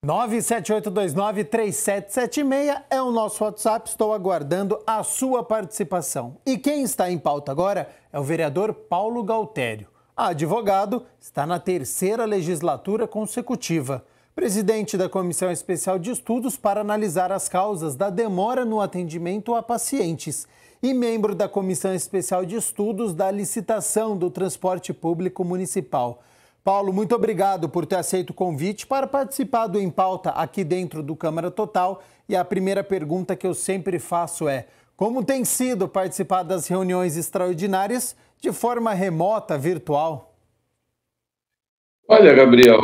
978293776 é o nosso WhatsApp, estou aguardando a sua participação. E quem está em pauta agora é o vereador Paulo Galtério. Advogado, está na terceira legislatura consecutiva. Presidente da Comissão Especial de Estudos para analisar as causas da demora no atendimento a pacientes. E membro da Comissão Especial de Estudos da licitação do transporte público municipal. Paulo, muito obrigado por ter aceito o convite para participar do Em Pauta aqui dentro do Câmara Total. E a primeira pergunta que eu sempre faço é: como tem sido participar das reuniões extraordinárias de forma remota, virtual? Olha, Gabriel,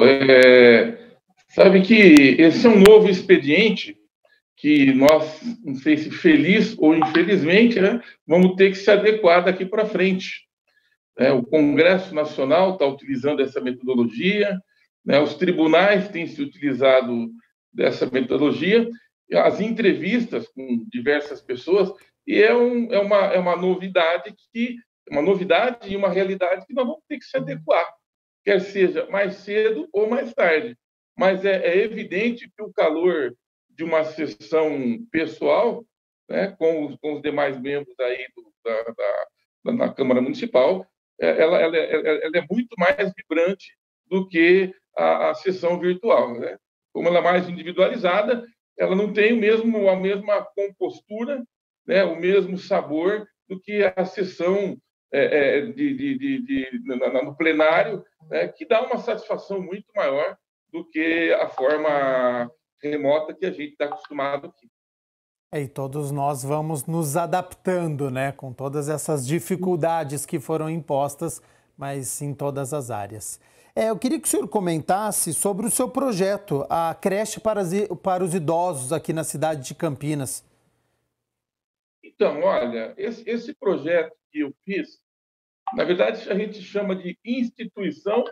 sabe que esse é um novo expediente que nós, não sei se feliz ou infelizmente, né, vamos ter que se adequar daqui para frente. O Congresso Nacional está utilizando essa metodologia, né, os tribunais têm se utilizado dessa metodologia, as entrevistas com diversas pessoas, e é uma novidade e uma realidade que nós vamos ter que se adequar, quer seja mais cedo ou mais tarde. Mas é evidente que o calor de uma sessão pessoal, né, com os demais membros aí da Câmara Municipal, ela é muito mais vibrante do que a sessão virtual, né? Como ela é mais individualizada, ela não tem a mesma compostura, né, o mesmo sabor do que a sessão no plenário, né, que dá uma satisfação muito maior do que a forma remota que a gente está acostumado aqui. E todos nós vamos nos adaptando, né, com todas essas dificuldades que foram impostas, mas em todas as áreas. Eu queria que o senhor comentasse sobre o seu projeto, a creche para os idosos aqui na cidade de Campinas. Então, olha, esse projeto que eu fiz, na verdade, a gente chama de instituição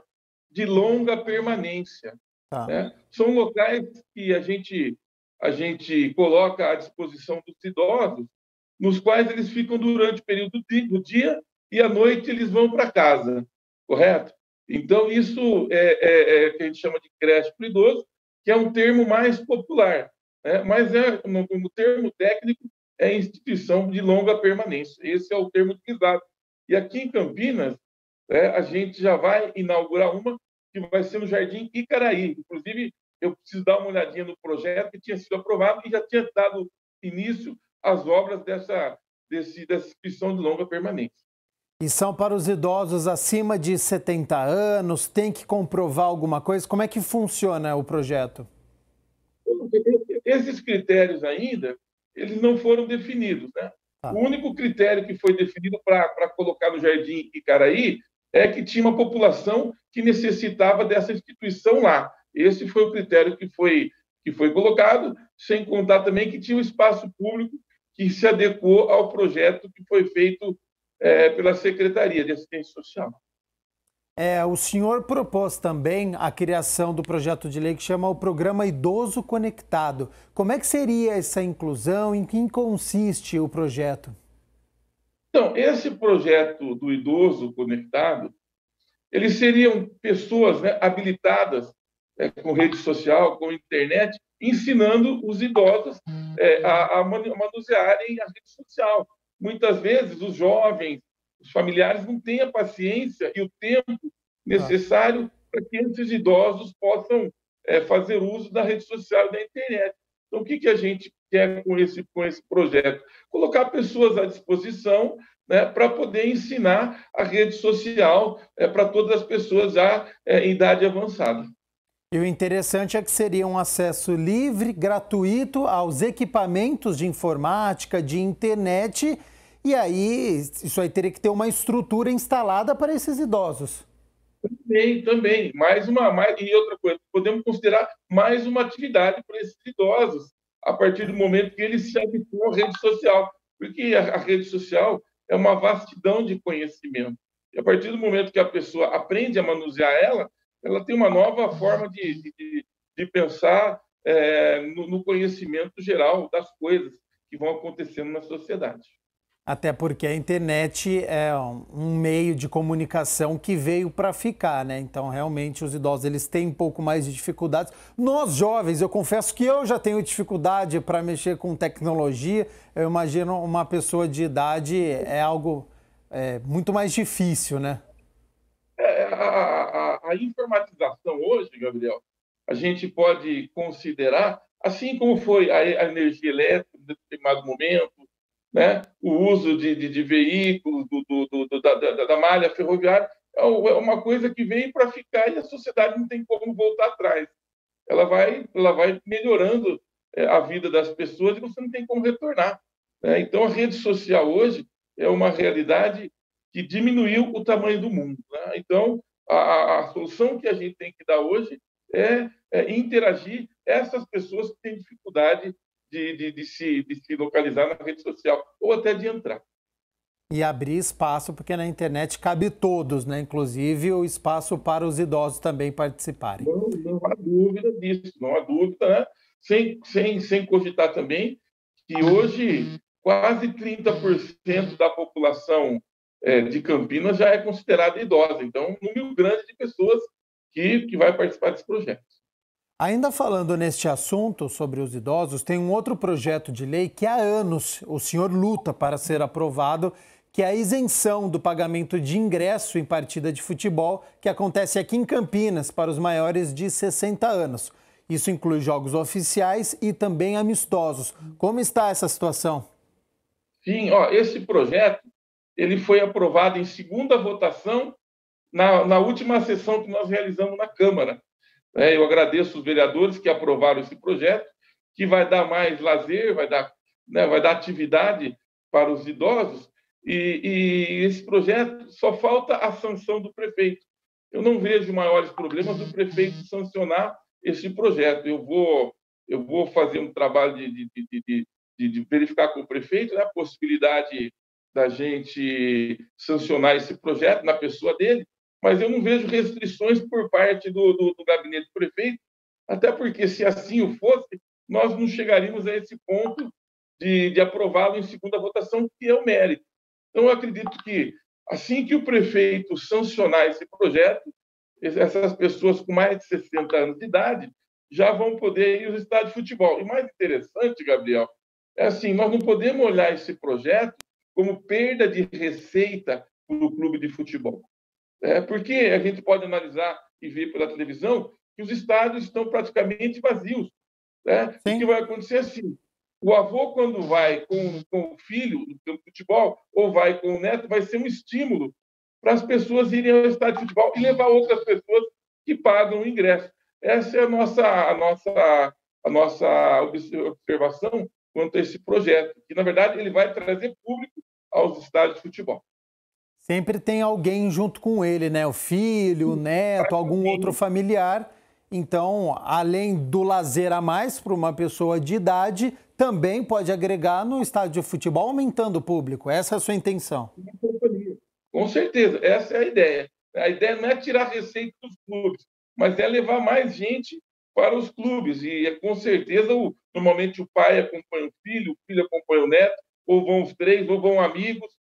de longa permanência. Tá. Né? São locais que a gente coloca à disposição dos idosos, nos quais eles ficam durante o período do dia e à noite eles vão para casa, correto? Então, isso é que a gente chama de creche para o idoso, que é um termo mais popular, né? Mas no termo técnico é instituição de longa permanência. Esse é o termo utilizado. E aqui em Campinas, a gente já vai inaugurar uma que vai ser no Jardim Icaraí. Inclusive, eu preciso dar uma olhadinha no projeto que tinha sido aprovado e já tinha dado início às obras dessa instituição de longa permanência. E são para os idosos acima de 70 anos? Tem que comprovar alguma coisa? Como é que funciona o projeto? Esses critérios ainda, eles não foram definidos, né? O único critério que foi definido para colocar no Jardim Icaraí é que tinha uma população que necessitava dessa instituição lá. Esse foi o critério que foi colocado, sem contar também que tinha um espaço público que se adequou ao projeto que foi feito pela Secretaria de Assistência Social. O senhor propôs também a criação do projeto de lei que chama o Programa Idoso Conectado. Como é que seria essa inclusão? Em que consiste o projeto? Então, esse projeto do Idoso Conectado, eles seriam pessoas, né, habilitadas com rede social, com internet, ensinando os idosos a manusearem a rede social. Muitas vezes, os jovens, os familiares não têm a paciência e o tempo necessário para que esses idosos possam fazer uso da rede social e da internet. Então, o que a gente quer com esse projeto? Colocar pessoas à disposição, né, para poder ensinar a rede social para todas as pessoas já em idade avançada. E o interessante é que seria um acesso livre, gratuito aos equipamentos de informática, de internet, e aí isso aí teria que ter uma estrutura instalada para esses idosos. Também. E outra coisa, podemos considerar mais uma atividade para esses idosos, a partir do momento que eles se habituam à rede social, porque a rede social é uma vastidão de conhecimento. E a partir do momento que a pessoa aprende a manusear ela tem uma nova forma de pensar no conhecimento geral das coisas que vão acontecendo na sociedade. Até porque a internet é um meio de comunicação que veio para ficar, né? Então, realmente, os idosos eles têm um pouco mais de dificuldades. Nós, jovens, eu confesso que eu já tenho dificuldade para mexer com tecnologia. Eu imagino uma pessoa de idade é algo muito mais difícil, né? A informatização hoje, Gabriel, a gente pode considerar, assim como foi a energia elétrica em determinado momento, né? O uso de veículos, da malha ferroviária, é uma coisa que veio para ficar e a sociedade não tem como voltar atrás. Ela vai melhorando a vida das pessoas e você não tem como retornar, né? Então, a rede social hoje é uma realidade que diminuiu o tamanho do mundo, né? Então, a solução que a gente tem que dar hoje é interagir essas pessoas que têm dificuldade de se localizar na rede social ou até de entrar. E abrir espaço, porque na internet cabe todos, né? Inclusive o espaço para os idosos também participarem. Não há dúvida disso, não há dúvida, né? Sem cogitar também que hoje quase 30% da população de Campinas já é considerada idosa. Então, um número grande de pessoas que vai participar desse projeto. Ainda falando neste assunto sobre os idosos, tem um outro projeto de lei que há anos o senhor luta para ser aprovado, que é a isenção do pagamento de ingresso em partida de futebol que acontece aqui em Campinas para os maiores de 60 anos. Isso inclui jogos oficiais e também amistosos. Como está essa situação? Sim, ó, esse projeto ele foi aprovado em segunda votação na última sessão que nós realizamos na Câmara. Eu agradeço os vereadores que aprovaram esse projeto, que vai dar mais lazer, vai dar atividade para os idosos, e esse projeto só falta a sanção do prefeito. Eu não vejo maiores problemas do prefeito sancionar esse projeto. Eu vou fazer um trabalho de verificar com o prefeito, né, a possibilidade da gente sancionar esse projeto na pessoa dele, mas eu não vejo restrições por parte do gabinete do prefeito, até porque, se assim o fosse, nós não chegaríamos a esse ponto de aprová-lo em segunda votação, que é o mérito. Então, eu acredito que, assim que o prefeito sancionar esse projeto, essas pessoas com mais de 60 anos de idade já vão poder ir aos estádios de futebol. E mais interessante, Gabriel, é assim, nós não podemos olhar esse projeto como perda de receita para o clube de futebol. Porque a gente pode analisar e ver pela televisão que os estádios estão praticamente vazios, né? E o que vai acontecer assim, o avô, quando vai com o filho no campo de futebol, ou vai com o neto, vai ser um estímulo para as pessoas irem ao estádio de futebol e levar outras pessoas que pagam o ingresso. Essa é a nossa observação quanto a esse projeto, que, na verdade, ele vai trazer público aos estádios de futebol. Sempre tem alguém junto com ele, né? O filho, o neto, algum outro familiar. Então, além do lazer a mais para uma pessoa de idade, também pode agregar no estádio de futebol, aumentando o público. Essa é a sua intenção. Com certeza, essa é a ideia. A ideia não é tirar receita dos clubes, mas é levar mais gente para os clubes. E, com certeza, normalmente o pai acompanha o filho acompanha o neto, ou vão os três, ou vão amigos.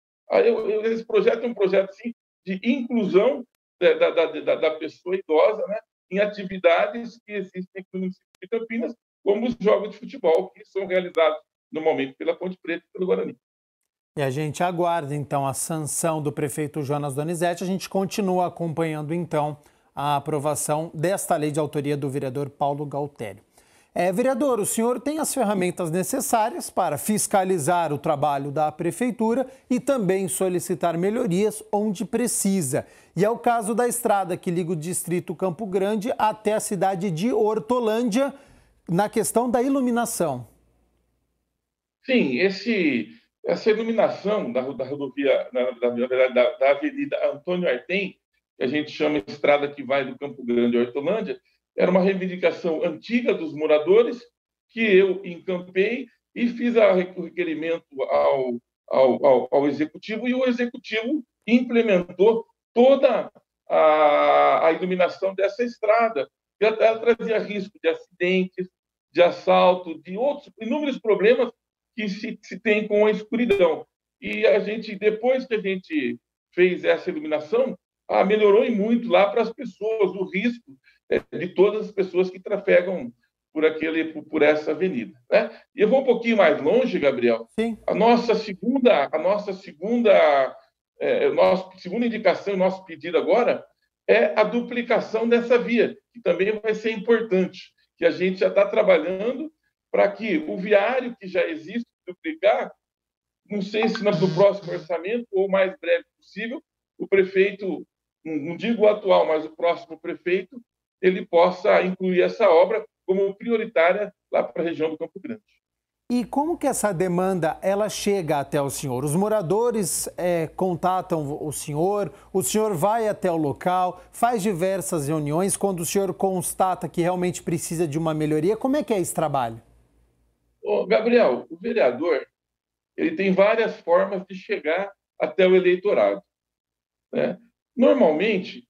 Esse projeto é um projeto, sim, de inclusão da pessoa idosa, né, em atividades que existem aqui no município de Campinas, como os jogos de futebol, que são realizados normalmente pela Ponte Preta e pelo Guarani. E a gente aguarda, então, a sanção do prefeito Jonas Donizete. A gente continua acompanhando, então, a aprovação desta lei de autoria do vereador Paulo Galtério. Vereador, o senhor tem as ferramentas necessárias para fiscalizar o trabalho da prefeitura e também solicitar melhorias onde precisa. E é o caso da estrada que liga o distrito Campo Grande até a cidade de Hortolândia, na questão da iluminação. Sim, essa iluminação da rodovia, na verdade, da Avenida Antônio Artem, que a gente chama estrada que vai do Campo Grande à Hortolândia, era uma reivindicação antiga dos moradores que eu encampei e fiz o requerimento ao Executivo, e o Executivo implementou toda a iluminação dessa estrada. Ela trazia risco de acidentes, de assalto, de outros inúmeros problemas que se tem com a escuridão. e a gente, depois que a gente fez essa iluminação, melhorou e muito lá para as pessoas, o risco de todas as pessoas que trafegam por essa avenida, né? E eu vou um pouquinho mais longe, Gabriel. Sim. Nossa segunda indicação, nosso pedido agora é a duplicação dessa via, que também vai ser importante, que a gente já está trabalhando para que o viário que já existe duplicar, não sei se no próximo orçamento ou o mais breve possível, o prefeito, não digo o atual, mas o próximo prefeito, ele possa incluir essa obra como prioritária lá para a região do Campo Grande. E como que essa demanda ela chega até o senhor? Os moradores contatam o senhor vai até o local, faz diversas reuniões, quando o senhor constata que realmente precisa de uma melhoria, como é que é esse trabalho? Gabriel, o vereador ele tem várias formas de chegar até o eleitorado, né? Normalmente,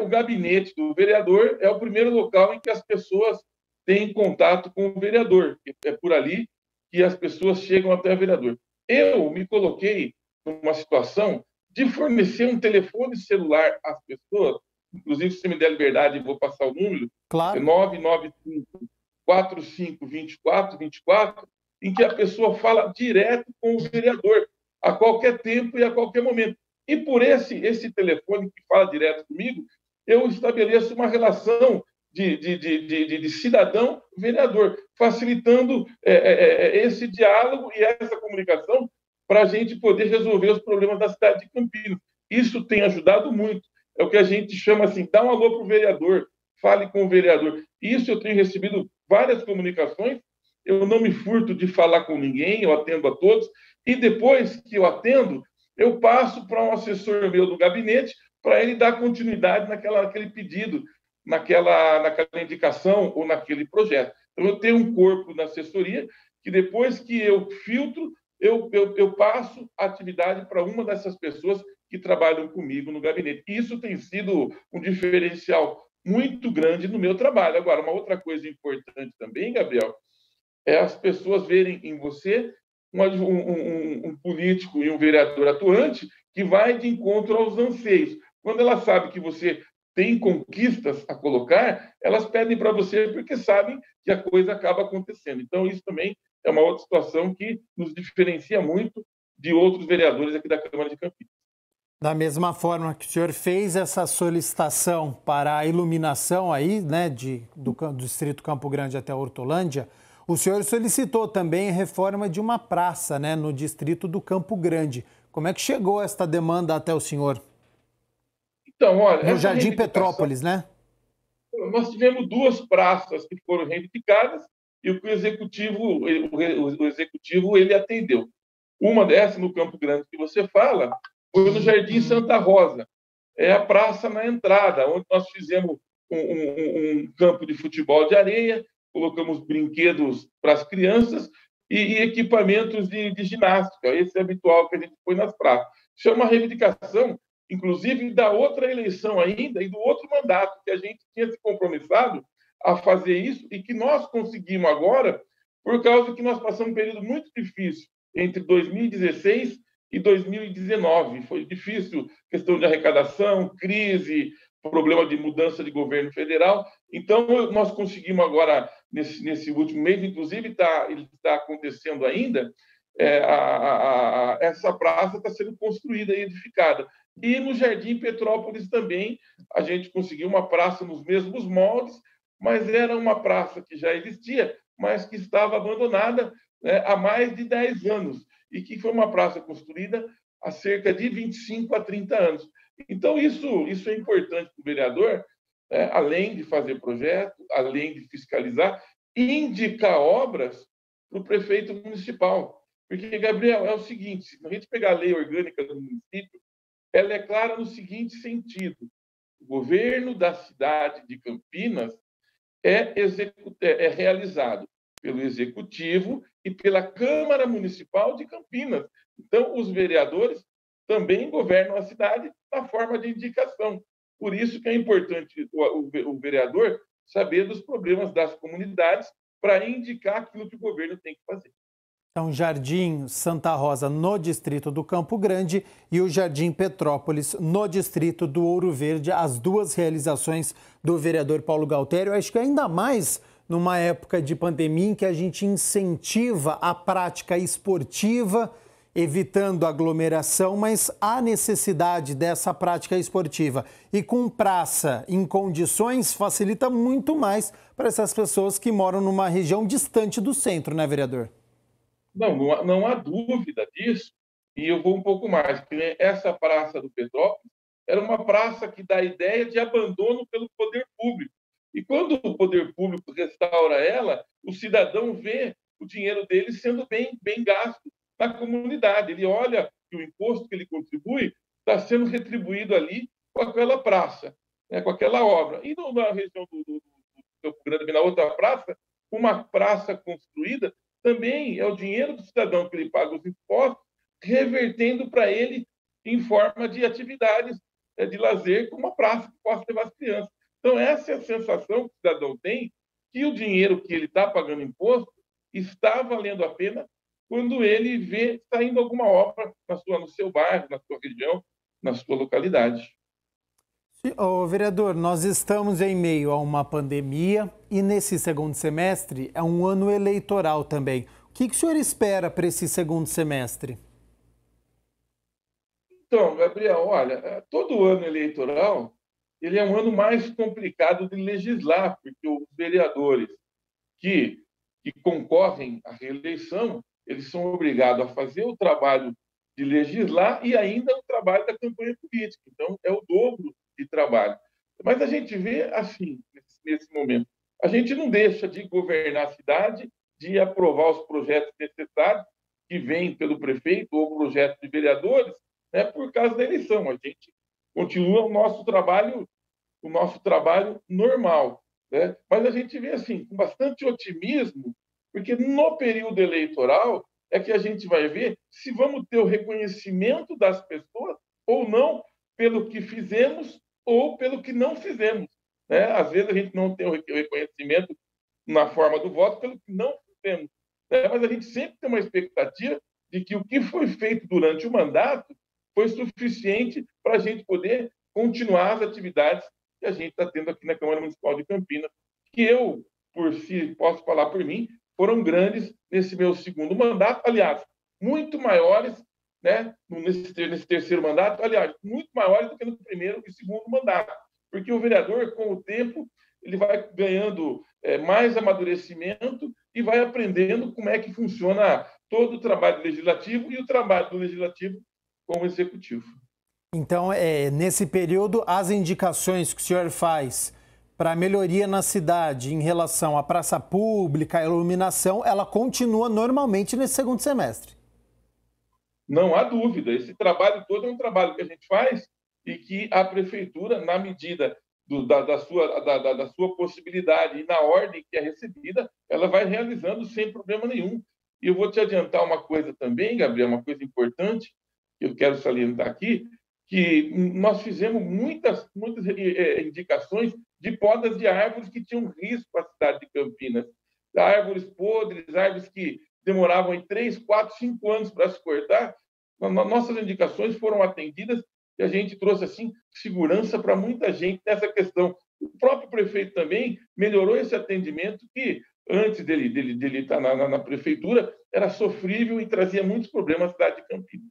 o gabinete do vereador é o primeiro local em que as pessoas têm contato com o vereador. É por ali que as pessoas chegam até o vereador. Eu me coloquei numa situação de fornecer um telefone celular às pessoas, inclusive, se me der liberdade, vou passar o número, Claro. 995 45 24 24, em que a pessoa fala direto com o vereador, a qualquer tempo e a qualquer momento. E por esse telefone que fala direto comigo, eu estabeleço uma relação de cidadão-vereador, facilitando esse diálogo e essa comunicação para a gente poder resolver os problemas da cidade de Campinas. Isso tem ajudado muito. É o que a gente chama assim, dá um alô para o vereador, fale com o vereador. Isso eu tenho recebido várias comunicações, eu não me furto de falar com ninguém, eu atendo a todos, e depois que eu atendo, eu passo para um assessor meu do gabinete para ele dar continuidade naquele pedido, naquela indicação ou naquele projeto. Então, eu tenho um corpo na assessoria que depois que eu filtro, eu passo a atividade para uma dessas pessoas que trabalham comigo no gabinete. Isso tem sido um diferencial muito grande no meu trabalho. Agora, uma outra coisa importante também, Gabriel, é as pessoas verem em você um político e um vereador atuante que vai de encontro aos anseios. Quando ela sabe que você tem conquistas a colocar, elas pedem para você porque sabem que a coisa acaba acontecendo. Então, isso também é uma outra situação que nos diferencia muito de outros vereadores aqui da Câmara de Campinas. Da mesma forma que o senhor fez essa solicitação para a iluminação aí, né, do distrito Campo Grande até a Hortolândia, o senhor solicitou também a reforma de uma praça, né, no distrito do Campo Grande. Como é que chegou esta demanda até o senhor? Então, olha, no Jardim Petrópolis, né? Nós tivemos duas praças que foram reivindicadas e o executivo ele atendeu. Uma dessas, no Campo Grande que você fala, foi no Jardim Santa Rosa. É a praça na entrada, onde nós fizemos um campo de futebol de areia, colocamos brinquedos para as crianças e equipamentos de ginástica. Esse é habitual que a gente põe nas praças. Isso é uma reivindicação, inclusive, da outra eleição ainda e do outro mandato, que a gente tinha se compromissado a fazer isso e que nós conseguimos agora, por causa que nós passamos um período muito difícil entre 2016 e 2019. Foi difícil, questão de arrecadação, crise, problema de mudança de governo federal. Então, nós conseguimos agora, nesse último mês, inclusive, ele está acontecendo ainda, essa praça está sendo construída e edificada. E no Jardim Petrópolis também, a gente conseguiu uma praça nos mesmos moldes, mas era uma praça que já existia, mas que estava abandonada, né, há mais de 10 anos, e que foi uma praça construída há cerca de 25 a 30 anos. Então, isso é importante para o vereador, né, além de fazer projeto, além de fiscalizar, indicar obras para o prefeito municipal. Porque, Gabriel, é o seguinte, se a gente pegar a lei orgânica do município, ela é clara no seguinte sentido: o governo da cidade de Campinas é realizado pelo Executivo e pela Câmara Municipal de Campinas. Então, os vereadores também governam a cidade na forma de indicação. Por isso que é importante o vereador saber dos problemas das comunidades para indicar aquilo que o governo tem que fazer. Então, Jardim Santa Rosa, no distrito do Campo Grande, e o Jardim Petrópolis, no distrito do Ouro Verde, as duas realizações do vereador Paulo Galtério. Acho que ainda mais numa época de pandemia em que a gente incentiva a prática esportiva, evitando aglomeração, mas há necessidade dessa prática esportiva. E com praça em condições, facilita muito mais para essas pessoas que moram numa região distante do centro, né, vereador? Não há dúvida disso, e eu vou um pouco mais, porque essa Praça do Petrópolis era uma praça que dá a ideia de abandono pelo poder público. E quando o poder público restaura ela, o cidadão vê o dinheiro dele sendo bem gasto na comunidade. Ele olha que o imposto que ele contribui está sendo retribuído ali com aquela praça, né, com aquela obra. E na região do Campo Grande, na outra praça, uma praça construída também é o dinheiro do cidadão que ele paga os impostos, revertendo para ele em forma de atividades de lazer, como uma praça que possa levar as crianças. Então, essa é a sensação que o cidadão tem, que o dinheiro que ele está pagando imposto está valendo a pena quando ele vê saindo alguma obra no seu bairro, na sua região, na sua localidade. Ô, vereador, nós estamos em meio a uma pandemia e nesse segundo semestre é um ano eleitoral também. O que o senhor espera para esse segundo semestre? Então, Gabriel, olha, todo ano eleitoral ele é um ano mais complicado de legislar, porque os vereadores que, que concorrem à reeleição, eles são obrigados a fazer o trabalho de legislar e ainda o trabalho da campanha política. Então, é o dobro de trabalho. Mas a gente vê assim, nesse momento, a gente não deixa de governar a cidade, de aprovar os projetos necessários que vêm pelo prefeito ou projetos de vereadores, né, por causa da eleição. A gente continua o nosso trabalho normal, né? Mas a gente vê assim com bastante otimismo, porque no período eleitoral é que a gente vai ver se vamos ter o reconhecimento das pessoas ou não pelo que fizemos ou pelo que não fizemos, né? Às vezes a gente não tem o reconhecimento na forma do voto pelo que não fizemos, né? Mas a gente sempre tem uma expectativa de que o que foi feito durante o mandato foi suficiente para a gente poder continuar as atividades que a gente está tendo aqui na Câmara Municipal de Campinas, que eu, por si, posso falar por mim, foram grandes nesse meu segundo mandato, aliás, muito maiores, né, nesse terceiro mandato, aliás, muito maiores do que no primeiro e segundo mandato, porque o vereador, com o tempo, ele vai ganhando mais amadurecimento e vai aprendendo como é que funciona todo o trabalho legislativo e o trabalho do legislativo com o executivo. Então, nesse período, as indicações que o senhor faz para melhoria na cidade em relação à praça pública, à iluminação, ela continua normalmente nesse segundo semestre. Não há dúvida. Esse trabalho todo é um trabalho que a gente faz e que a prefeitura, na medida da sua possibilidade e na ordem que é recebida, ela vai realizando sem problema nenhum. E eu vou te adiantar uma coisa também, Gabriel, uma coisa importante que eu quero salientar aqui, que nós fizemos muitas indicações de podas de árvores que tinham risco para a cidade de Campinas. Árvores podres, árvores que demoravam em 3, 4, 5 anos para se cortar. Nossas indicações foram atendidas e a gente trouxe assim segurança para muita gente nessa questão. O próprio prefeito também melhorou esse atendimento que antes dele estar na prefeitura era sofrível e trazia muitos problemas à cidade de Campinas.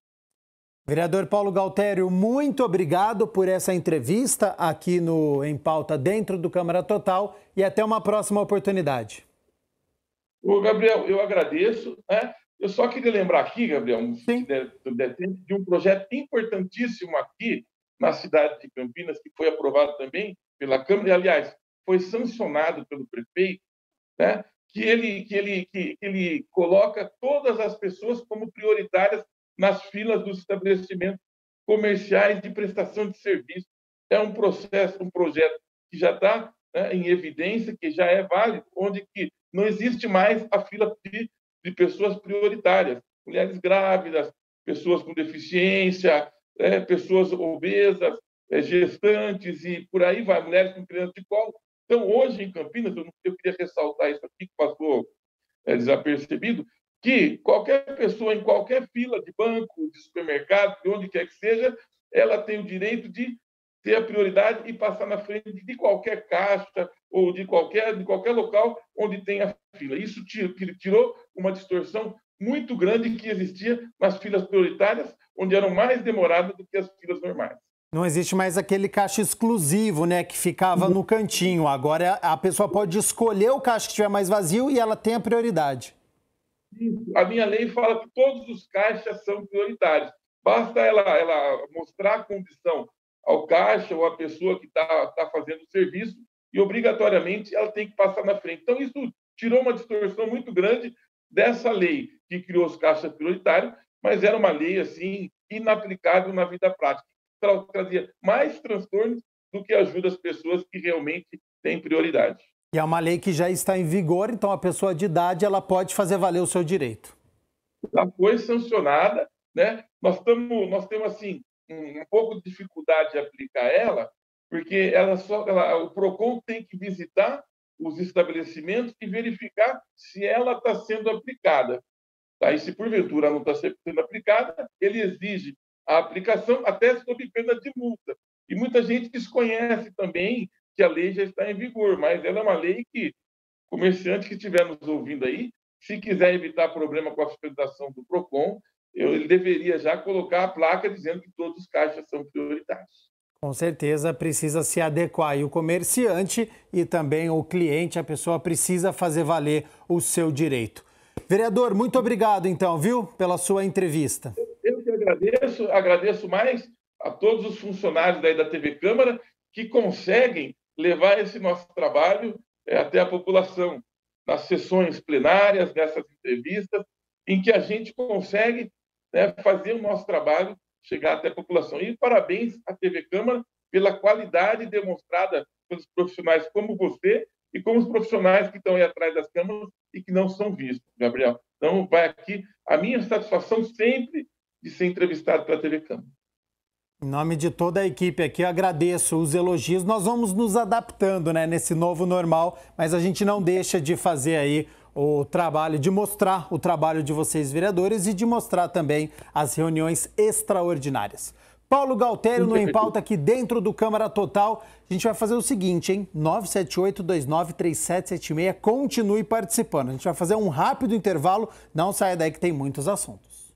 Vereador Paulo Galtério, muito obrigado por essa entrevista aqui no Em Pauta dentro do Câmara Total e até uma próxima oportunidade. Ô, Gabriel, eu agradeço, né? Eu só queria lembrar aqui, Gabriel, Sim. de um projeto importantíssimo aqui na cidade de Campinas, que foi aprovado também pela Câmara, e, aliás, foi sancionado pelo prefeito, né? Que ele coloca todas as pessoas como prioritárias nas filas dos estabelecimentos comerciais de prestação de serviço. É um projeto que já está, né, em evidência, que já é válido, onde que não existe mais a fila de pessoas prioritárias, mulheres grávidas, pessoas com deficiência, pessoas obesas, gestantes e por aí vai, mulheres com crianças de colo. Então, hoje, em Campinas, eu queria ressaltar isso aqui, que passou desapercebido, que qualquer pessoa, em qualquer fila de banco, de supermercado, de onde quer que seja, ela tem o direito de ter a prioridade e passar na frente de qualquer caixa ou de qualquer local onde tenha fila. Isso tirou uma distorção muito grande que existia nas filas prioritárias, onde eram mais demoradas do que as filas normais. Não existe mais aquele caixa exclusivo, né, que ficava no cantinho. Agora a pessoa pode escolher o caixa que estiver mais vazio e ela tem a prioridade. A minha lei fala que todos os caixas são prioritários. Basta ela mostrar a condição ao caixa ou à pessoa que está fazendo o serviço e, obrigatoriamente, ela tem que passar na frente. Então, isso tirou uma distorção muito grande dessa lei que criou os caixas prioritários, mas era uma lei, assim, inaplicável na vida prática. Trazia mais transtornos do que ajuda as pessoas que realmente têm prioridade. E é uma lei que já está em vigor, então a pessoa de idade ela pode fazer valer o seu direito. Já foi sancionada, né? Nós temos assim um pouco de dificuldade de aplicar ela, porque o Procon tem que visitar os estabelecimentos e verificar se ela está sendo aplicada. Tá? E se porventura não está sendo aplicada, ele exige a aplicação até sob pena de multa. E muita gente desconhece também que a lei já está em vigor, mas ela é uma lei que o comerciante que estiver nos ouvindo aí, se quiser evitar problema com a fiscalização do Procon, ele deveria já colocar a placa dizendo que todos os caixas são prioritários. Com certeza precisa se adequar. E o comerciante e também o cliente, a pessoa precisa fazer valer o seu direito. Vereador, muito obrigado então, viu, pela sua entrevista. Eu que agradeço mais a todos os funcionários daí da TV Câmara que conseguem levar esse nosso trabalho até a população, nas sessões plenárias, nessas entrevistas, em que a gente consegue, né, fazer o nosso trabalho chegar até a população. E parabéns à TV Câmara pela qualidade demonstrada pelos profissionais como você e como os profissionais que estão aí atrás das câmaras e que não são vistos, Gabriel. Então, vai aqui a minha satisfação sempre de ser entrevistado pela TV Câmara. Em nome de toda a equipe aqui, eu agradeço os elogios. Nós vamos nos adaptando, né, nesse novo normal, mas a gente não deixa de fazer aí o trabalho, de mostrar o trabalho de vocês, vereadores, e de mostrar também as reuniões extraordinárias. Paulo Galtério no Em Pauta aqui dentro do Câmara Total. A gente vai fazer o seguinte, hein? 978-293776, continue participando. A gente vai fazer um rápido intervalo, não saia daí que tem muitos assuntos.